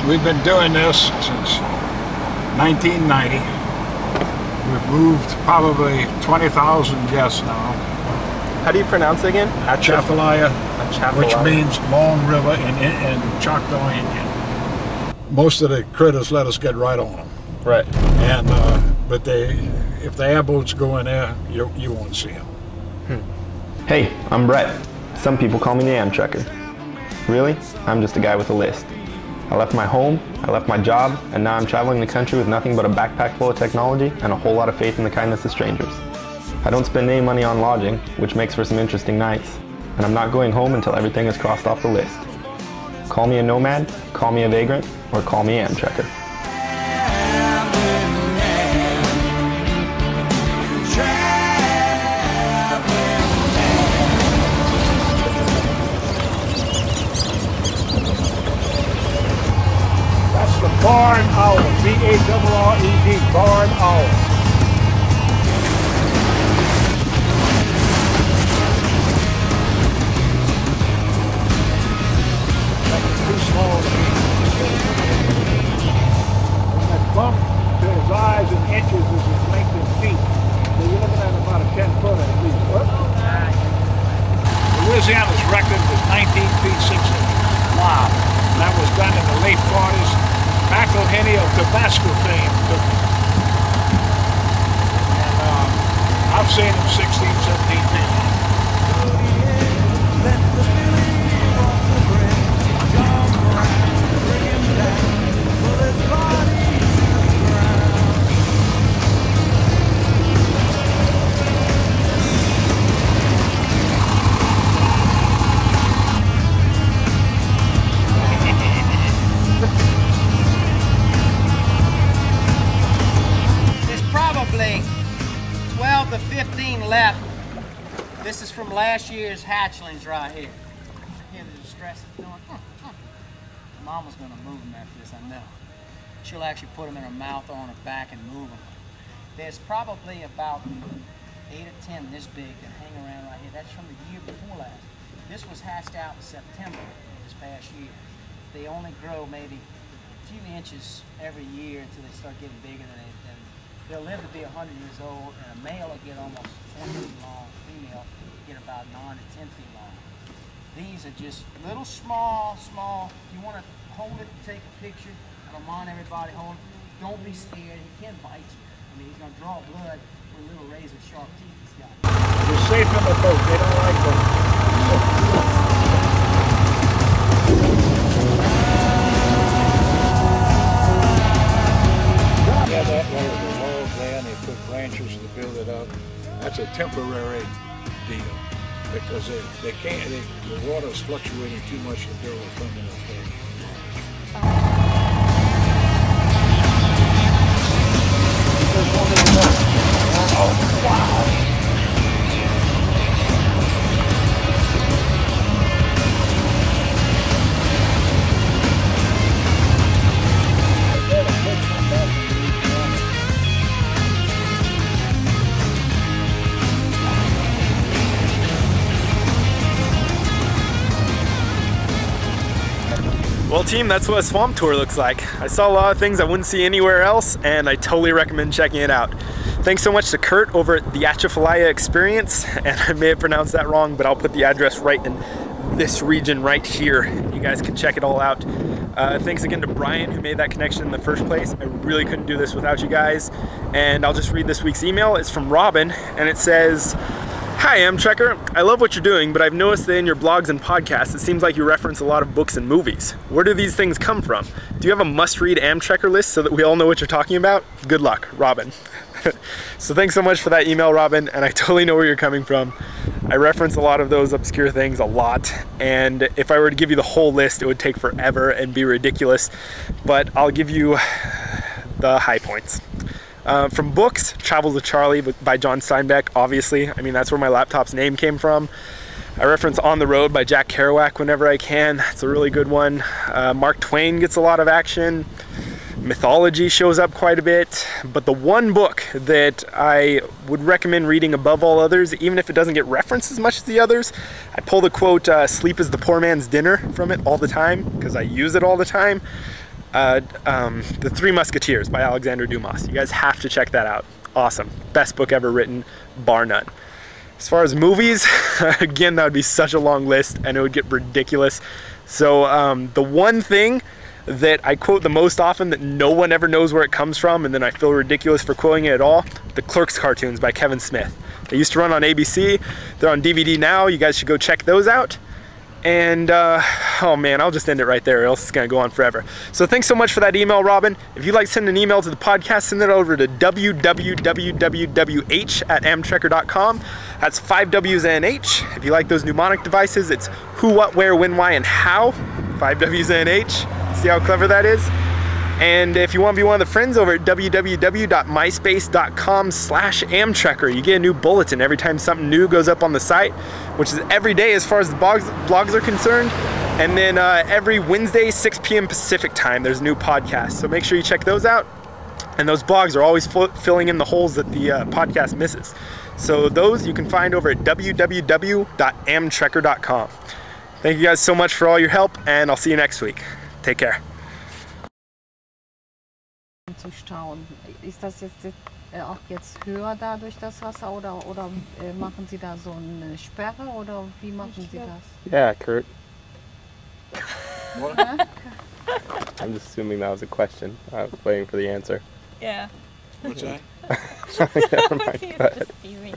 We've been doing this since 1990. We've moved probably 20,000 guests now. How do you pronounce it again? Atchafalaya, which means long river in Choctaw Indian. Most of the critters let us get right on them. Right. And but if the airboats go in there, you won't see them. Hey, I'm Brett. Some people call me the Amtrekker. Really? I'm just a guy with a list. I left my home, I left my job, and now I'm traveling the country with nothing but a backpack full of technology and a whole lot of faith in the kindness of strangers. I don't spend any money on lodging, which makes for some interesting nights, and I'm not going home until everything is crossed off the list. Call me a nomad, call me a vagrant, or call me Amtrekker. Barn owl, B-A-R-R-E-D, barn owl. That's too small to be. And that bump to his eyes in inches is his length in feet. So you're looking at about a 10-footer at least. Louisiana's record was 19 feet 6 inches. Wow. And that was done in the late 40s. McElhenney of Tabasco fame took it. And I've seen him 16, 17 feet. Probably 12 to 15 left. This is from last year's hatchlings right here. Hear the distress it's doing. Mama's gonna move them after this, I know. She'll actually put them in her mouth or on her back and move them. There's probably about 8 or 10 this big that hang around right here. That's from the year before last. This was hatched out in September of this past year. They only grow maybe a few inches every year until they start getting bigger than they'll live to be 100 years old, and a male will get almost 20 feet long, female will get about 9 to 10 feet long. These are just little small. You want to hold it and take a picture. I don't mind everybody holding it. Don't be scared. He can bite you. I mean, he's going to draw blood with little razor sharp teeth he's got. You're safe in the boat. They don't like boats. Yeah, that way the walls there, and they put branches to build it up. That's a temporary deal because the water's fluctuating too much to build a permanent thing. Oh, wow. Well team, that's what a swamp tour looks like. I saw a lot of things I wouldn't see anywhere else, and I totally recommend checking it out. Thanks so much to Kurt over at the Atchafalaya Experience, and I may have pronounced that wrong, but I'll put the address right in this region right here. You guys can check it all out. Thanks again to Brian who made that connection in the first place. I really couldn't do this without you guys. And I'll just read this week's email. It's from Robin, and it says, "Hi, Amtrekker. I love what you're doing, but I've noticed that in your blogs and podcasts, it seems like you reference a lot of books and movies. Where do these things come from? Do you have a must-read Amtrekker list so that we all know what you're talking about? Good luck, Robin." So thanks so much for that email, Robin, and I totally know where you're coming from. I reference a lot of those obscure things a lot, and if I were to give you the whole list, it would take forever and be ridiculous, but I'll give you the high points. From books, Travels with Charlie by John Steinbeck, obviously. I mean, that's where my laptop's name came from. I reference On the Road by Jack Kerouac whenever I can. It's a really good one. Mark Twain gets a lot of action. Mythology shows up quite a bit. But the one book that I would recommend reading above all others, even if it doesn't get referenced as much as the others, I pull the quote, "Sleep is the poor man's dinner" from it all the time, because I use it all the time. The Three Musketeers by Alexander Dumas. You guys have to check that out. Awesome. Best book ever written, bar none. As far as movies, again, that would be such a long list and it would get ridiculous. So the one thing that I quote the most often that no one ever knows where it comes from, and then I feel ridiculous for quoting it at all, the Clerks cartoons by Kevin Smith. They used to run on ABC. They're on DVD now. You guys should go check those out. And oh man, I'll just end it right there or else it's gonna go on forever. So thanks so much for that email, Robin. If you'd like to send an email to the podcast, send it over to www.amtrekker.com. That's 5 W's and H. If you like those mnemonic devices, it's who, what, where, when, why, and how. 5 W's and H. See how clever that is? And if you want to be one of the friends over at www.myspace.com/Amtrekker, you get a new bulletin every time something new goes up on the site, which is every day as far as the blogs are concerned. And then every Wednesday, 6 p.m. Pacific time, there's a new podcast. So make sure you check those out. And those blogs are always filling in the holes that the podcast misses. So those you can find over at www.amtrekker.com. Thank you guys so much for all your help, and I'll see you next week. Take care. Zu stauen. Ist das jetzt auch jetzt höher da durch das Wasser oder machen Sie da so eine Sperre oder wie machen Sie das? Yeah, Kurt. What? I'm just assuming that was a question. I was waiting for the answer. Yeah. What's that? Never mind. He's Go ahead. just teasing.